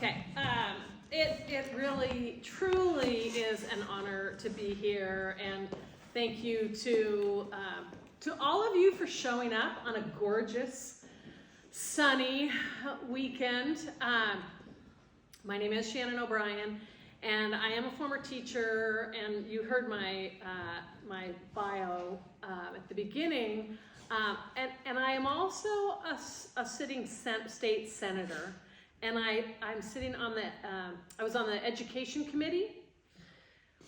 Okay, it really, truly is an honor to be here, and thank you to all of you for showing up on a gorgeous, sunny weekend. My name is Shannon O'Brien, and I am a former teacher, and you heard my my bio at the beginning, and I am also a sitting state senator. And I'm sitting on the, I was on the education committee,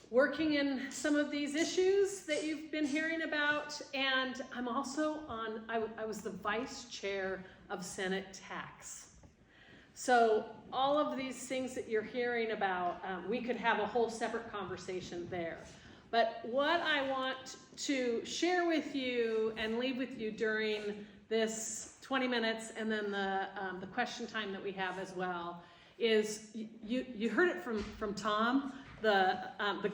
working in some of these issues that you've been hearing about, and I'm also on, I was the vice chair of Senate Tax. So all of these things that you're hearing about, we could have a whole separate conversation there. But what I want to share with you and leave with you during this 20 minutes and then the question time that we have as well is you heard it from Tom, the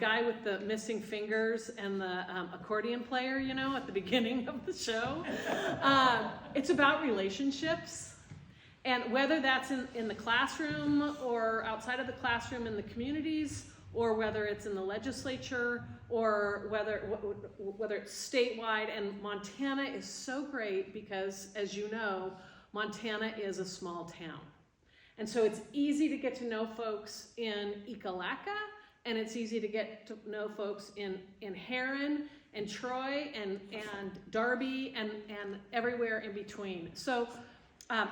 guy with the missing fingers and the accordion player, you know, at the beginning of the show. It's about relationships, and whether that's in the classroom or outside of the classroom in the communities, or whether it's in the legislature, or whether it's statewide. And Montana is so great because, as you know, Montana is a small town. And so it's easy to get to know folks in Ekalaka, and it's easy to get to know folks in Heron and Troy and Darby and everywhere in between. So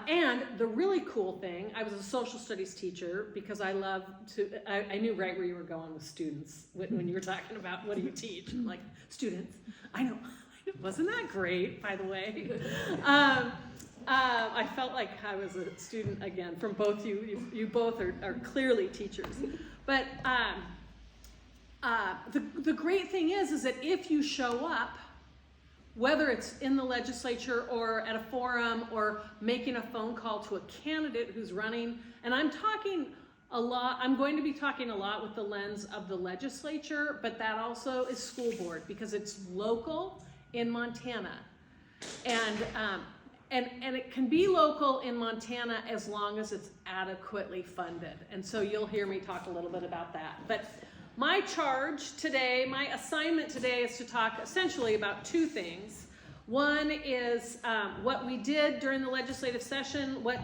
and the really cool thing, I was a social studies teacher because I love to, I knew right where you were going with students when you were talking about what do you teach? I'm like, students, I know. Wasn't that great, by the way? I felt like I was a student again from both you. You both are clearly teachers. But the great thing is that if you show up, whether it's in the legislature or at a forum or making a phone call to a candidate who's running, and I'm going to be talking a lot with the lens of the legislature, but that also is school board because it's local in Montana. And it can be local in Montana as long as it's adequately funded. And so you'll hear me talk a little bit about that. But my charge today, my assignment today is to talk essentially about two things. One is what we did during the legislative session, what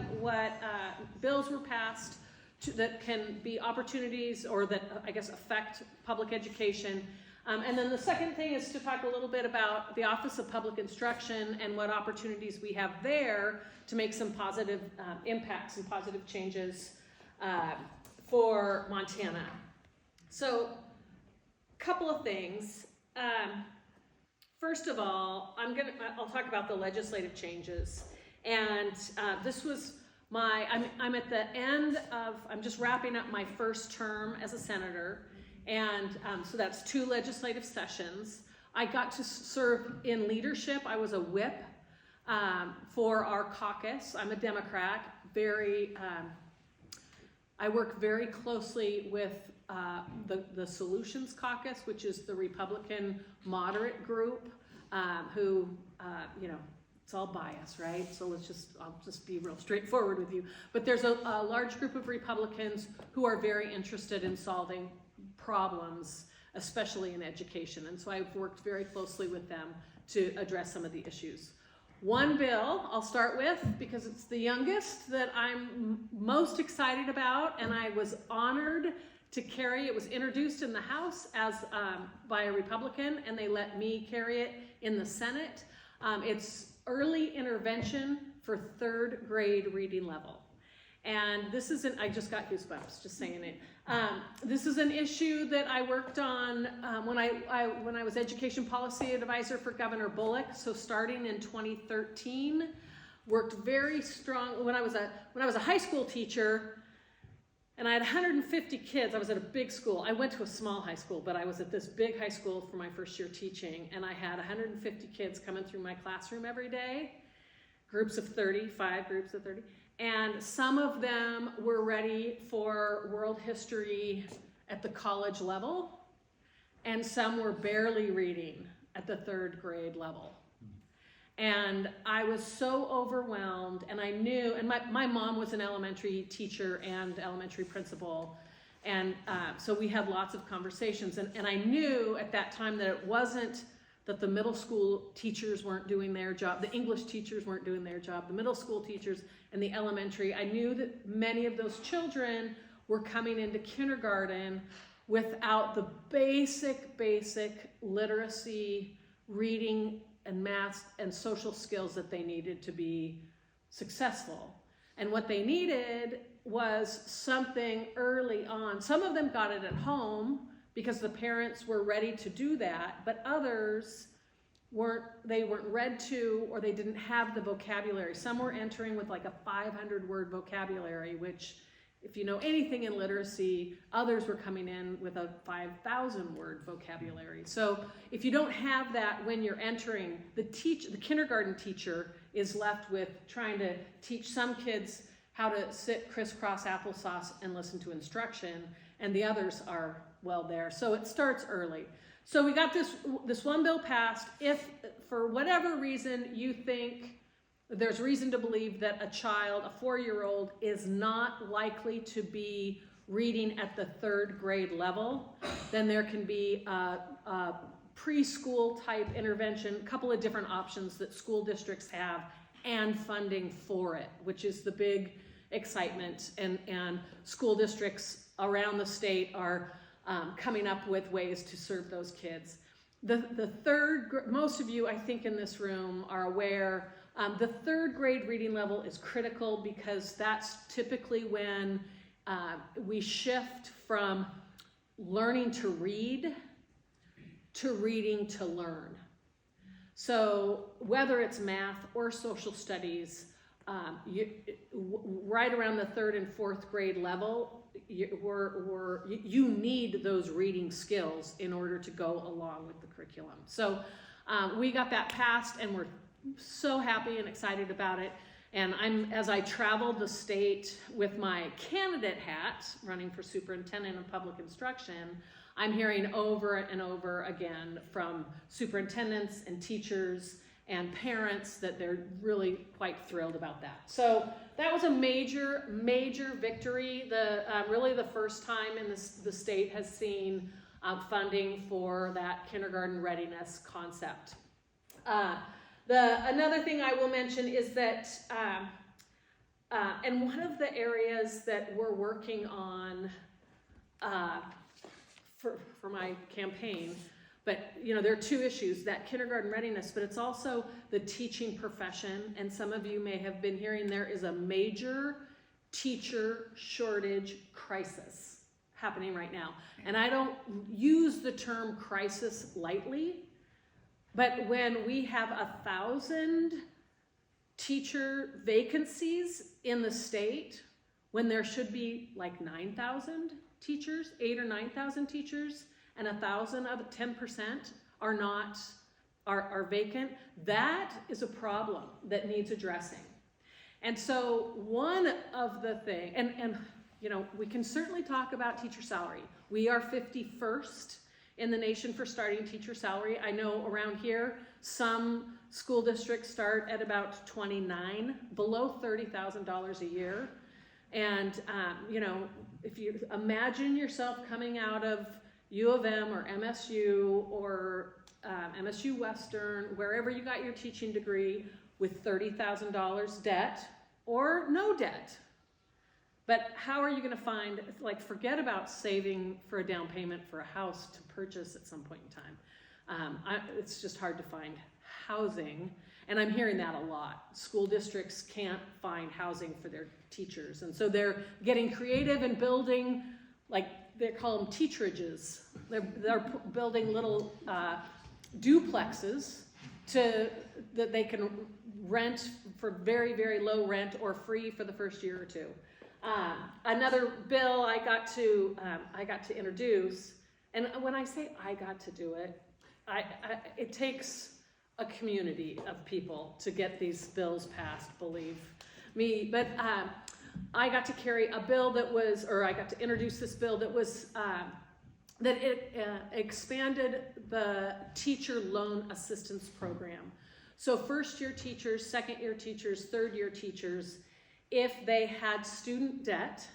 bills were passed that can be opportunities or that I guess affect public education. And then the second thing is to talk a little bit about the Office of Public Instruction and what opportunities we have there to make some positive impacts and positive changes for Montana. So, a couple of things. First of all, I'll talk about the legislative changes. And this was I'm at the end of, I'm just wrapping up my first term as a senator. And so that's 2 legislative sessions. I got to serve in leadership. I was a whip for our caucus. I'm a Democrat. I work very closely with the Solutions Caucus, which is the Republican moderate group, who, it's all bias, right? So I'll just be real straightforward with you. But there's a large group of Republicans who are very interested in solving problems, especially in education. And so I've worked very closely with them to address some of the issues. One bill I'll start with, because it's the youngest, that I'm most excited about, and I was honored to carry. It was introduced in the House as by a Republican, and they let me carry it in the Senate. It's early intervention for 3rd grade reading level. And this isn't, I just got goosebumps just saying it. This is an issue that I worked on when I was education policy advisor for Governor Bullock. So starting in 2013, worked very strong. When I was a high school teacher, and I had 150 kids. I was at a big school. I went to a small high school, but I was at this big high school for my first year teaching, and I had 150 kids coming through my classroom every day, groups of 30, 5 groups of 30. And some of them were ready for world history at the college level, and some were barely reading at the 3rd grade level. And I was so overwhelmed, and I knew, and my mom was an elementary teacher and elementary principal, and so we had lots of conversations, and I knew at that time that it wasn't that the middle school teachers weren't doing their job, the English teachers weren't doing their job, the middle school teachers and the elementary. I knew that many of those children were coming into kindergarten without the basic literacy, reading and math and social skills that they needed to be successful. And what they needed was something early on. Some of them got it at home because the parents were ready to do that, but others weren't read to, or they didn't have the vocabulary. Some were entering with like a 500-word vocabulary, which, if you know anything in literacy, others were coming in with a 5,000-word vocabulary. So if you don't have that when you're entering, the kindergarten teacher is left with trying to teach some kids how to sit crisscross applesauce and listen to instruction, and the others are well there. So it starts early. So we got this one bill passed. If for whatever reason you think there's reason to believe that a child, a 4-year-old, is not likely to be reading at the 3rd grade level, then there can be a preschool type intervention, a couple of different options that school districts have, and funding for it, which is the big excitement. And school districts around the state are coming up with ways to serve those kids. Most of you, I think, in this room are aware, the 3rd grade reading level is critical because that's typically when we shift from learning to read to reading to learn. So whether it's math or social studies, right around the 3rd and 4th grade level, you need those reading skills in order to go along with the curriculum. So we got that passed, and we're so happy and excited about it. And as I traveled the state with my candidate hat, running for superintendent of public instruction, I'm hearing over and over again from superintendents and teachers and parents that they're really quite thrilled about that. So that was a major victory. Really the first time in the state has seen funding for that kindergarten readiness concept. Another thing I will mention is that, and one of the areas that we're working on for my campaign, but there are 2 issues, that kindergarten readiness, but it's also the teaching profession. And some of you may have been hearing there is a major teacher shortage crisis happening right now. And I don't use the term crisis lightly, but when we have 1,000 teacher vacancies in the state, when there should be like 9,000 teachers, 8,000 or 9,000 teachers, and 1,000 of 10% are vacant, that is a problem that needs addressing. And so one of the things, and we can certainly talk about teacher salary. We are 51st in the nation for starting teacher salary. I know around here, some school districts start at about $29, below $30,000 a year. And, if you imagine yourself coming out of U of M or MSU or MSU Western, wherever you got your teaching degree, with $30,000 debt or no debt. But how are you going to find, forget about saving for a down payment for a house to purchase at some point in time. It's just hard to find housing. And I'm hearing that a lot. School districts can't find housing for their teachers. And so they're getting creative and building, they call them teacherages. They're building little duplexes that they can rent for very, very low rent or free for the first year or 2. Another bill I got to introduce, and when I say I got to do it, it takes a community of people to get these bills passed, believe me. But I got to carry a bill I got to introduce this bill that was, expanded the teacher loan assistance program. So first-year teachers, second-year teachers, third-year teachers, if they had student debt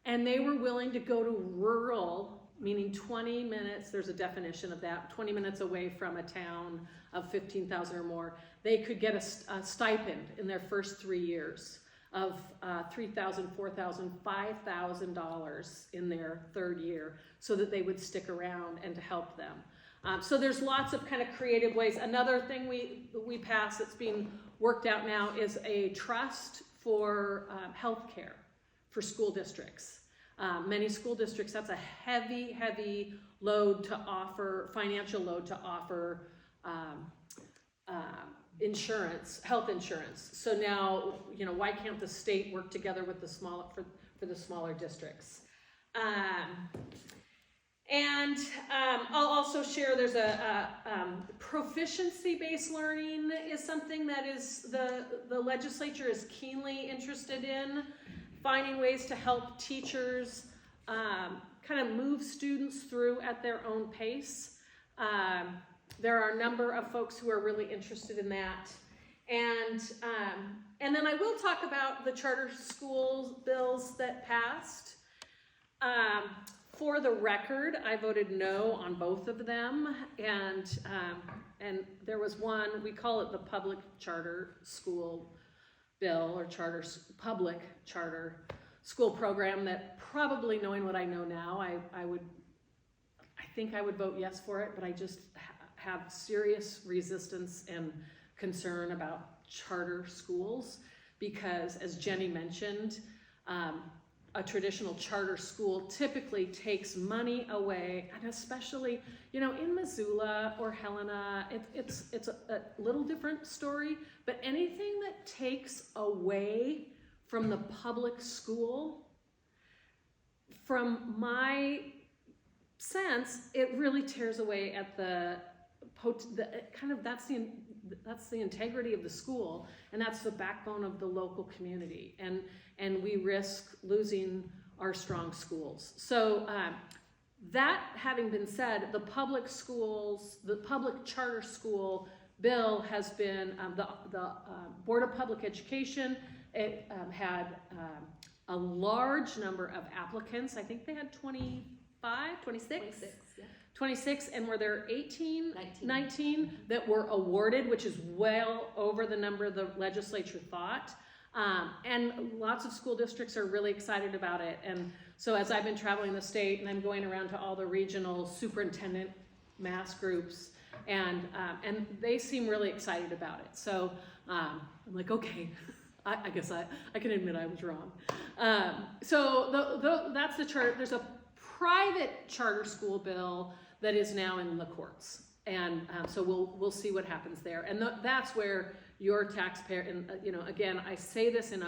and they were willing to go to rural, meaning 20 minutes, there's a definition of that, 20 minutes away from a town of 15,000 or more, they could get a stipend in their first 3 years of $3,000, $4,000, $5,000 in their third year so that they would stick around and to help them. So there's lots of kind of creative ways. Another thing we passed that's being worked out now is a trust for health care for school districts. Many school districts, that's a heavy load to offer, financial load to offer insurance, health insurance. So now, why can't the state work together with the for the smaller districts? I'll also share there's a proficiency-based learning is something that is the legislature is keenly interested in, finding ways to help teachers kind of move students through at their own pace. There are a number of folks who are really interested in that. And then I will talk about the charter schools bills that passed. For the record, I voted no on both of them, and there was one, we call it the public charter school bill, or public charter school program, that probably, knowing what I know now, I think I would vote yes for it, but I just have serious resistance and concern about charter schools, because as Jenny mentioned, a traditional charter school typically takes money away, and especially, in Missoula or Helena, it's a little different story, but anything that takes away from the public school, from my sense, it really tears away at that's the integrity of the school, and that's the backbone of the local community, and we risk losing our strong schools. So that having been said, the public charter school bill has been, the Board of Public Education, it had a large number of applicants. I think they had 26, yeah. 26, and were there 19 that were awarded, which is well over the number the legislature thought. And lots of school districts are really excited about it. And so as I've been traveling the state, and I'm going around to all the regional superintendent mass groups, and they seem really excited about it. So I'm like, okay, I guess I can admit I was wrong. So that's the charter. There's a private charter school bill that is now in the courts, and so we'll see what happens there. And that's where your taxpayer, and again, I say this in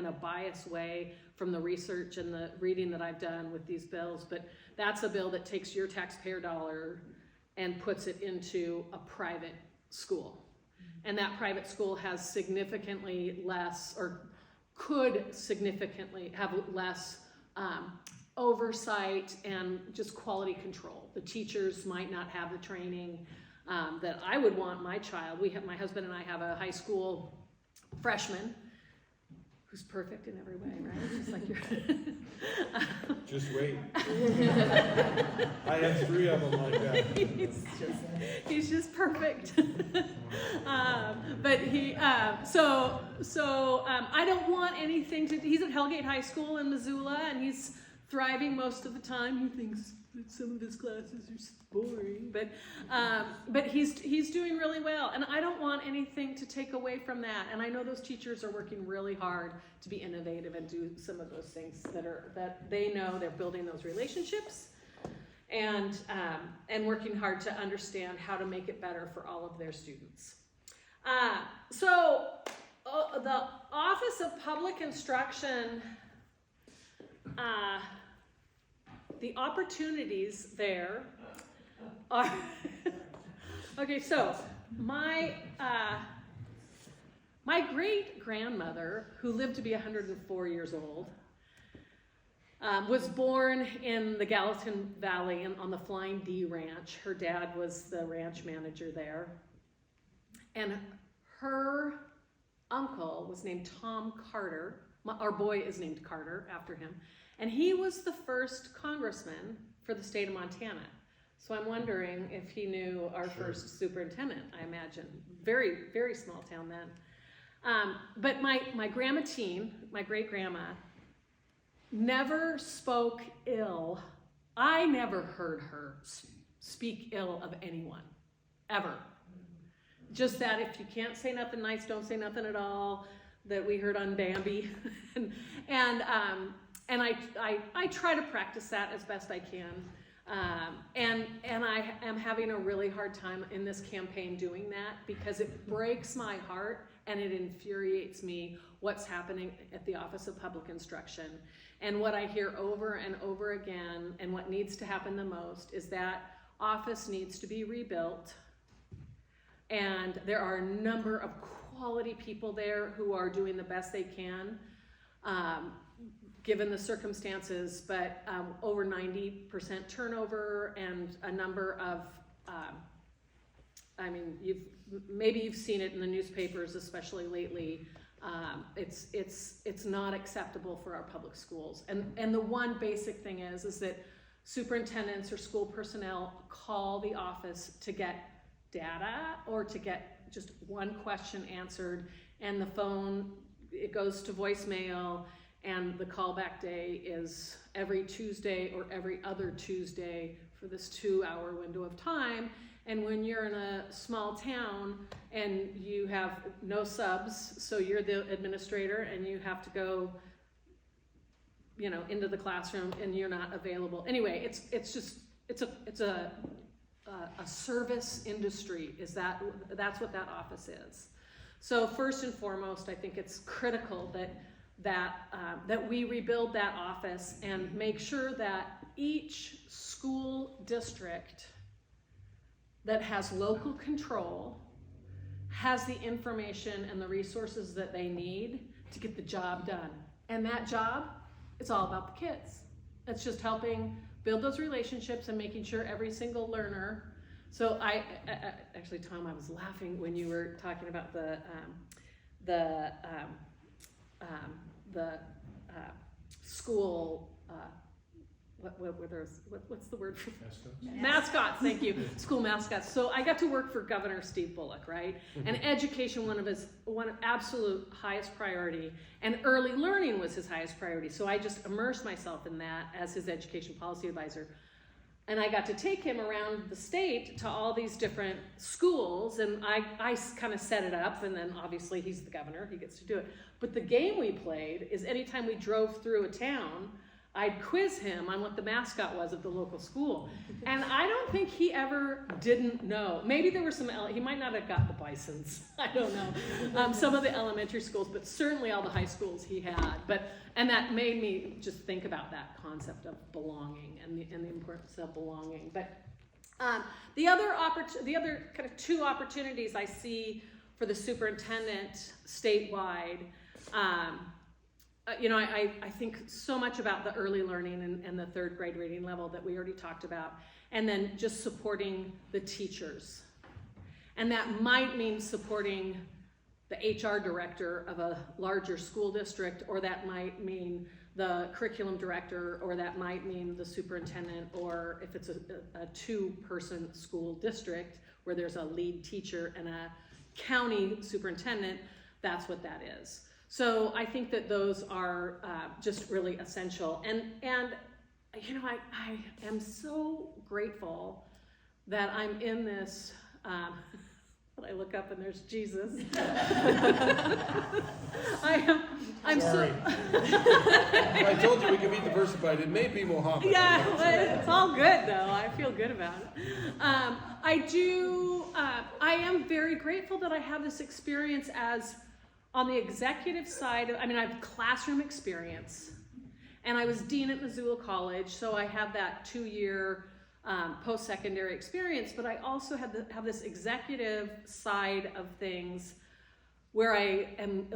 a biased way from the research and the reading that I've done with these bills, but that's a bill that takes your taxpayer dollar and puts it into a private school, and that private school has significantly less, or could significantly have less oversight and just quality control. The teachers might not have the training that I would want my child. My husband and I have a high school freshman who's perfect in every way, right? Just like Just wait. I have 3 of them like that. He's just perfect. But he, I don't want anything to, he's at Hellgate High School in Missoula, and he's thriving most of the time. He thinks that some of his classes are boring, but he's doing really well, and I don't want anything to take away from that. And I know those teachers are working really hard to be innovative and do some of those things that they know they're building those relationships, and working hard to understand how to make it better for all of their students. So the Office of Public Instruction, the opportunities there are okay. So my great grandmother, who lived to be 104 years old, was born in the Gallatin Valley on the Flying D Ranch. Her dad was the ranch manager there, and her uncle was named Tom Carter. Our boy is named Carter after him. And he was the first congressman for the state of Montana. So I'm wondering if he knew our first superintendent, I imagine. Very, very small town then. But my grandma Teen, my great-grandma, never spoke ill. I never heard her speak ill of anyone, ever. Just that if you can't say nothing nice, don't say nothing at all, that we heard on Bambi. and I try to practice that as best I can. And I am having a really hard time in this campaign doing that because it breaks my heart and it infuriates me what's happening at the Office of Public Instruction. And what I hear over and over again, and what needs to happen the most, is that office needs to be rebuilt. And there are a number of quality people there who are doing the best they can, given the circumstances, but over 90% turnover and a number of, maybe you've seen it in the newspapers, especially lately. It's not acceptable for our public schools. And the one basic thing is that superintendents or school personnel call the office to get data or to get just one question answered, and the phone, it goes to voicemail, and the callback day is every Tuesday or every other Tuesday for this 2-hour window of time. And when you're in a small town and you have no subs, so you're the administrator and you have to go, into the classroom and you're not available. Anyway, it's a service industry. That's what that office is. So first and foremost, I think it's critical that we rebuild that office and make sure that each school district that has local control has the information and the resources that they need to get the job done. And that job, it's all about the kids. It's just helping build those relationships and making sure every single learner. So actually, Tom, I was laughing when you were talking about the school. What's the word for mascots? Thank you. School mascots. So I got to work for Governor Steve Bullock, right? And education, one of absolute highest priority, and early learning was his highest priority. So I just immersed myself in that as his education policy advisor. And I got to take him around the state to all these different schools, and I kind of set it up, and then obviously he's the governor, he gets to do it. But the game we played is anytime we drove through a town, I'd quiz him on what the mascot was of the local school. And I don't think he ever didn't know. Maybe there were he might not have got the Bisons, I don't know. Some of the elementary schools, but certainly all the high schools he had. And that made me just think about that concept of belonging and the importance of belonging. But the other kind of two opportunities I see for the superintendent statewide, I think so much about the early learning and the third grade reading level that we already talked about, and then just supporting the teachers. And that might mean supporting the HR director of a larger school district, or that might mean the curriculum director, or that might mean the superintendent, or if it's a two-person school district where there's a lead teacher and a county superintendent, that's what that is. So I think that those are just really essential. And I am so grateful that I'm in this, I look up and there's Jesus. I'm sorry. I told you we could be diversified. It may be Mohammed. Yeah, but it's all good though. I feel good about it. I am very grateful that I have this experience as on the executive side. I have classroom experience, and I was dean at Missoula College, so I have that 2-year post-secondary experience, but I also have this executive side of things where I am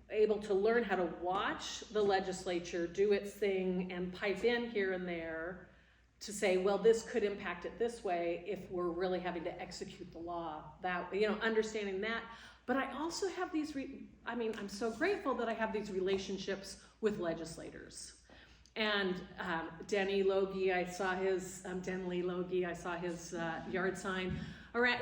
able to learn how to watch the legislature do its thing and pipe in here and there to say, well, this could impact it this way if we're really having to execute the law, that, understanding that. But I also have these, I'm so grateful that I have these relationships with legislators. And Denny Logie, I saw his, Denley Logie, I saw his yard sign around,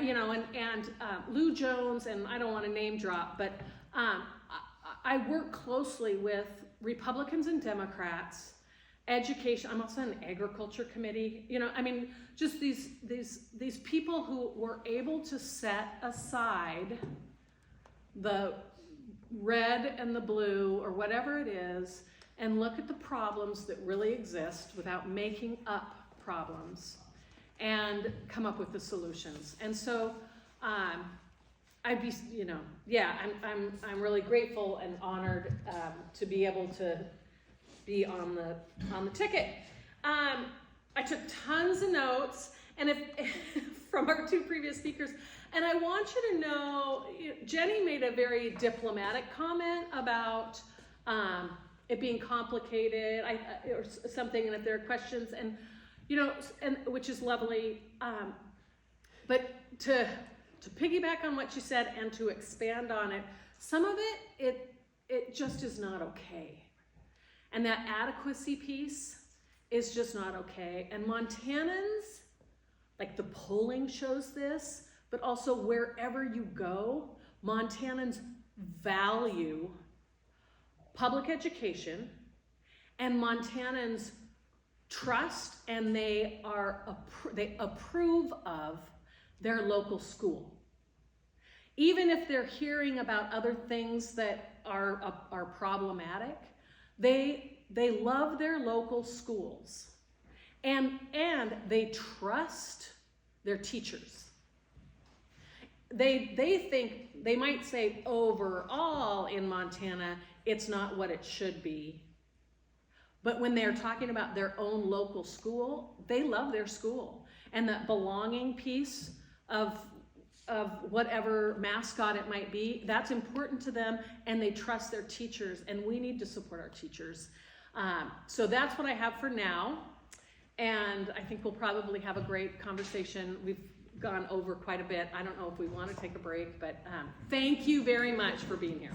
and Lou Jones, and I don't want to name drop, but I work closely with Republicans and Democrats, education. I'm also on the agriculture committee. Just these people who were able to set aside the red and the blue or whatever it is and look at the problems that really exist without making up problems and come up with the solutions. And so I'd be, I'm really grateful and honored to be able to be on the ticket. I took tons of notes, and if from our two previous speakers, and I want you to know, Jenny made a very diplomatic comment about it being complicated, or something, and if there are questions, and which is lovely. But to piggyback on what you said and to expand on it, some of it just is not okay. And that adequacy piece is just not okay. And Montanans, like the polling shows this, but also wherever you go, Montanans value public education, and Montanans trust and they approve of their local school. Even if they're hearing about other things that are problematic, they love their local schools, and they trust their teachers. They think, they might say overall in Montana, it's not what it should be. But when they're talking about their own local school, they love their school. And that belonging piece of whatever mascot it might be, that's important to them, and they trust their teachers, and we need to support our teachers. So that's what I have for now, and I think we'll probably have a great conversation. We've gone over quite a bit. I don't know if we want to take a break, but thank you very much for being here.